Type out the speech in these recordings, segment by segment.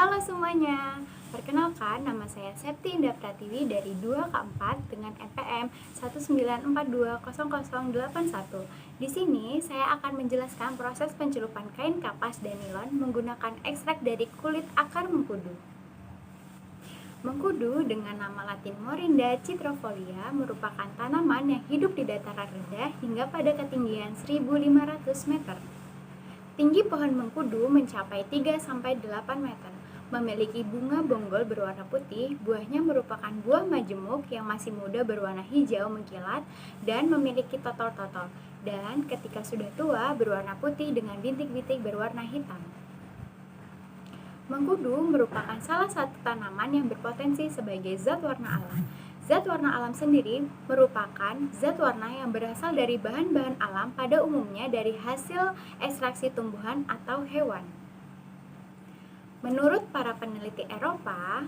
Halo semuanya, perkenalkan nama saya Septi Indah Pratiwi dari 2K4 dengan NPM 194200081. Di sini saya akan menjelaskan proses pencelupan kain kapas dan nilon menggunakan ekstrak dari kulit akar mengkudu. Mengkudu dengan nama latin Morinda citrofolia merupakan tanaman yang hidup di dataran rendah hingga pada ketinggian 1500 meter. Tinggi pohon mengkudu mencapai 3-8 meter. Memiliki bunga bonggol berwarna putih, buahnya merupakan buah majemuk yang masih muda berwarna hijau mengkilat dan memiliki totol-totol. Dan ketika sudah tua berwarna putih dengan bintik-bintik berwarna hitam. Mengkudu merupakan salah satu tanaman yang berpotensi sebagai zat warna alam. Zat warna alam sendiri merupakan zat warna yang berasal dari bahan-bahan alam pada umumnya dari hasil ekstraksi tumbuhan atau hewan. Menurut para peneliti Eropa,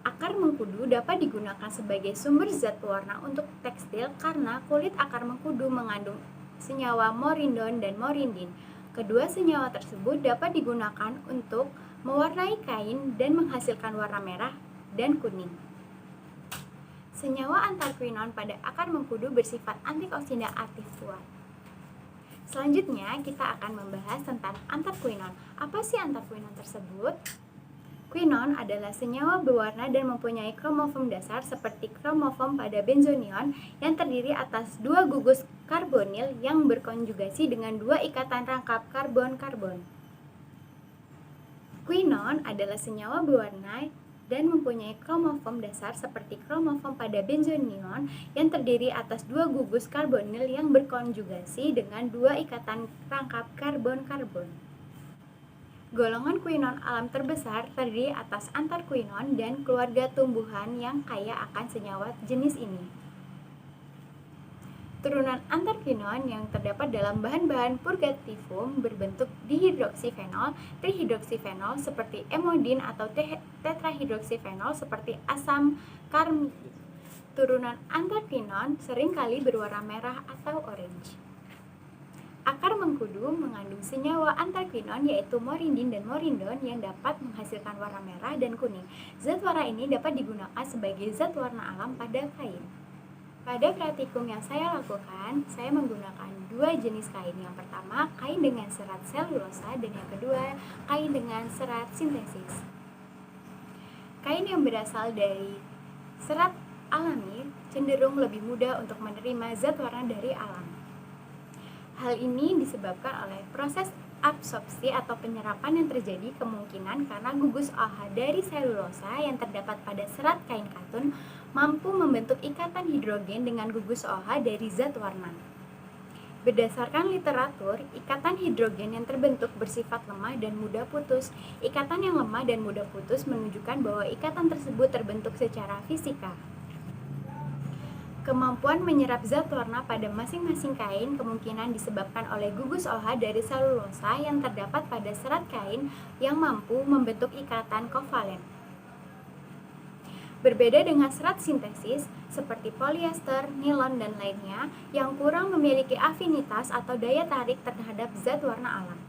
akar mengkudu dapat digunakan sebagai sumber zat pewarna untuk tekstil karena kulit akar mengkudu mengandung senyawa morindon dan morindin. Kedua senyawa tersebut dapat digunakan untuk mewarnai kain dan menghasilkan warna merah dan kuning. Senyawa antarquinon pada akar mengkudu bersifat antioksidan aktif kuat. Selanjutnya, kita akan membahas tentang antarquinon. Apa sih antarquinon tersebut? Quinon adalah senyawa berwarna dan mempunyai kromofom dasar seperti kromofom pada benzonion yang terdiri atas dua gugus karbonil yang berkonjugasi dengan dua ikatan rangkap karbon-karbon. Quinon adalah senyawa berwarna dan mempunyai kromofom dasar seperti kromofom pada benzonion yang terdiri atas dua gugus karbonil yang berkonjugasi dengan dua ikatan rangkap karbon-karbon. Golongan quinon alam terbesar terdiri atas antarquinon dan keluarga tumbuhan yang kaya akan senyawa jenis ini. Turunan antarquinon yang terdapat dalam bahan-bahan purgativum berbentuk dihidroksifenol, trihidroksifenol seperti emodin atau tetrahidroksifenol seperti asam karmik. Turunan antarquinon seringkali berwarna merah atau orange. Akar mengkudu mengandung senyawa antarquinon yaitu morindin dan morindon yang dapat menghasilkan warna merah dan kuning. Zat warna ini dapat digunakan sebagai zat warna alam pada kain. Pada praktikum yang saya lakukan, saya menggunakan dua jenis kain. Yang pertama, kain dengan serat selulosa dan yang kedua, kain dengan serat sintesis. Kain yang berasal dari serat alami cenderung lebih mudah untuk menerima zat warna dari alam. Hal ini disebabkan oleh proses absorpsi atau penyerapan yang terjadi kemungkinan karena gugus OH dari selulosa yang terdapat pada serat kain katun mampu membentuk ikatan hidrogen dengan gugus OH dari zat warna. Berdasarkan literatur, ikatan hidrogen yang terbentuk bersifat lemah dan mudah putus. Ikatan yang lemah dan mudah putus menunjukkan bahwa ikatan tersebut terbentuk secara fisika. Kemampuan menyerap zat warna pada masing-masing kain kemungkinan disebabkan oleh gugus OH dari selulosa yang terdapat pada serat kain yang mampu membentuk ikatan kovalen. Berbeda dengan serat sintesis seperti polyester, nilon, dan lainnya yang kurang memiliki afinitas atau daya tarik terhadap zat warna alam.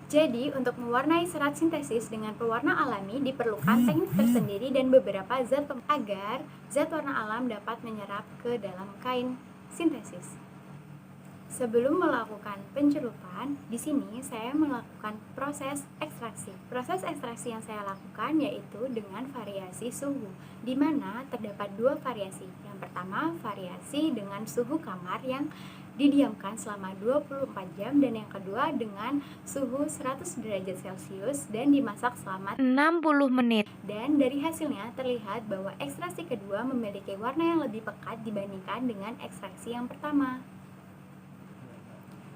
Jadi, untuk mewarnai serat sintesis dengan pewarna alami diperlukan teknik tersendiri dan beberapa zat agar zat warna alam dapat menyerap ke dalam kain sintesis. Sebelum melakukan pencelupan, di sini saya melakukan proses ekstraksi. Proses ekstraksi yang saya lakukan yaitu dengan variasi suhu, di mana terdapat dua variasi. Yang pertama, variasi dengan suhu kamar yang didiamkan selama 24 jam dan yang kedua dengan suhu 100 derajat Celcius dan dimasak selama 60 menit. Dan dari hasilnya terlihat bahwa ekstraksi kedua memiliki warna yang lebih pekat dibandingkan dengan ekstraksi yang pertama.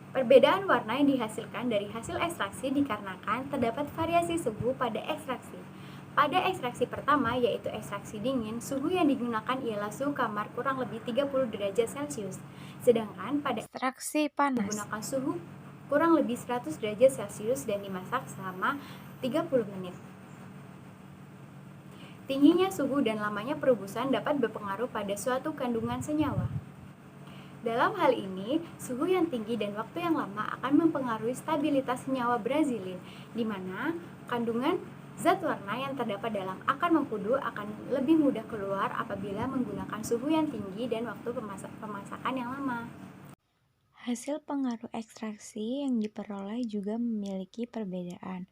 Perbedaan warna yang dihasilkan dari hasil ekstraksi dikarenakan terdapat variasi suhu pada ekstraksi. Pada ekstraksi pertama, yaitu ekstraksi dingin, suhu yang digunakan ialah suhu kamar kurang lebih 30 derajat Celcius. Sedangkan pada Ekstraksi panas menggunakan suhu kurang lebih 100 derajat Celcius dan dimasak selama 30 menit. Tingginya suhu dan lamanya perebusan dapat berpengaruh pada suatu kandungan senyawa. Dalam hal ini, suhu yang tinggi dan waktu yang lama akan mempengaruhi stabilitas senyawa brazilin, di mana kandungan zat warna yang terdapat dalam akar mengkudu akan lebih mudah keluar apabila menggunakan suhu yang tinggi dan waktu pemasakan yang lama. Hasil pengaruh ekstraksi yang diperoleh juga memiliki perbedaan.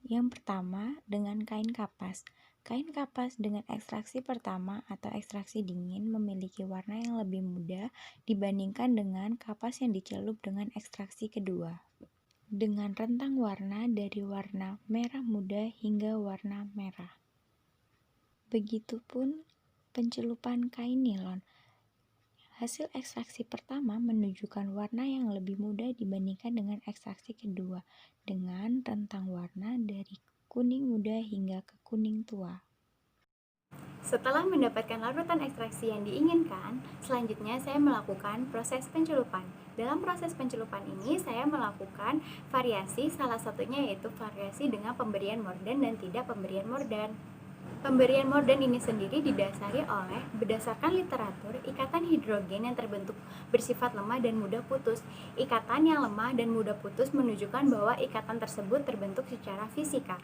Yang pertama, dengan kain kapas. Kain kapas dengan ekstraksi pertama atau ekstraksi dingin memiliki warna yang lebih muda dibandingkan dengan kapas yang dicelup dengan ekstraksi kedua. Dengan rentang warna dari warna merah muda hingga warna merah. Begitupun pencelupan kain nilon. Hasil ekstraksi pertama menunjukkan warna yang lebih muda dibandingkan dengan ekstraksi kedua, dengan rentang warna dari kuning muda hingga ke kuning tua. Setelah mendapatkan larutan ekstraksi yang diinginkan, selanjutnya saya melakukan proses pencelupan. Dalam proses pencelupan ini, saya melakukan variasi, salah satunya yaitu variasi dengan pemberian morden dan tidak pemberian morden. Pemberian morden ini sendiri didasari oleh berdasarkan literatur ikatan hidrogen yang terbentuk bersifat lemah dan mudah putus. Ikatan yang lemah dan mudah putus menunjukkan bahwa ikatan tersebut terbentuk secara fisika.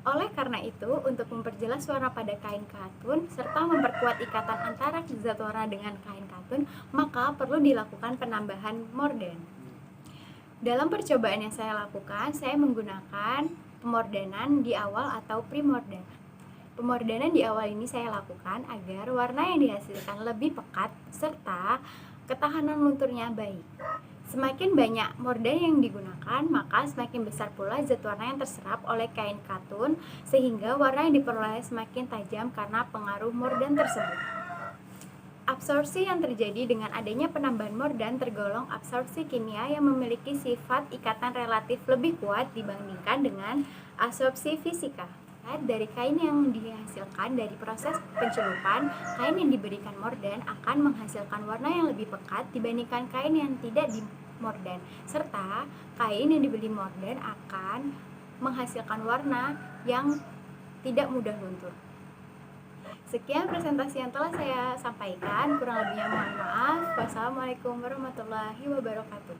Oleh karena itu, untuk memperjelas warna pada kain katun serta memperkuat ikatan antara zat warna dengan kain katun, maka perlu dilakukan penambahan morden. Dalam percobaan yang saya lakukan, saya menggunakan pemordenan di awal atau pre-morden. Pemordenan di awal ini saya lakukan agar warna yang dihasilkan lebih pekat serta ketahanan lunturnya baik. Semakin banyak morden yang digunakan, maka semakin besar pula zat warna yang terserap oleh kain katun, sehingga warna yang diperoleh semakin tajam karena pengaruh morden tersebut. Absorpsi yang terjadi dengan adanya penambahan morden tergolong absorpsi kimia yang memiliki sifat ikatan relatif lebih kuat dibandingkan dengan absorpsi fisika. Dari kain yang dihasilkan dari proses pencelupan, kain yang diberikan morden akan menghasilkan warna yang lebih pekat dibandingkan kain yang tidak dimorden, serta kain yang diberi morden akan menghasilkan warna yang tidak mudah luntur. Sekian presentasi yang telah saya sampaikan, kurang lebihnya mohon maaf. Wassalamualaikum warahmatullahi wabarakatuh.